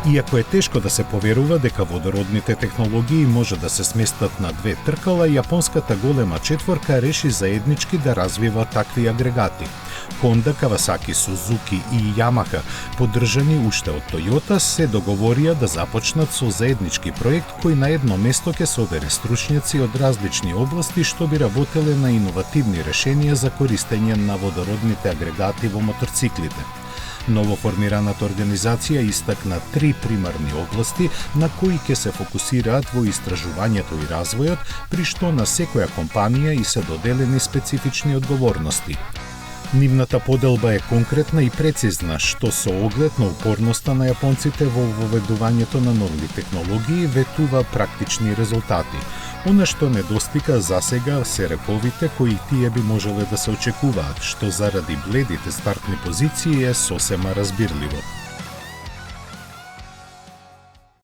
Иако е тешко да се поверува дека водородните технологии може да се сместат на две тркала, јапонската голема четворка реши заеднички да развива такви агрегати. Honda, Kawasaki, Suzuki и Yamaha, поддржани уште од Toyota, се договорија да започнат со заеднички проект кој на едно место ќе собере стручњаци од различни области што би работеле на иновативни решенија за користење на водородните агрегати во моторциклите. Новоформираната организација истакна 3 примарни области на кои ќе се фокусираат во истражувањето и развојот, при што на секоја компанија и се доделени специфични одговорности. Нивната поделба е конкретна и прецизна, што со оглед на упорноста на јапонците во воведувањето на нови технологии ветува практични резултати. Она што недостига засега се реповите кои тие би можеле да се очекуваат, што заради бледите стартни позиции е сосема разбирливо.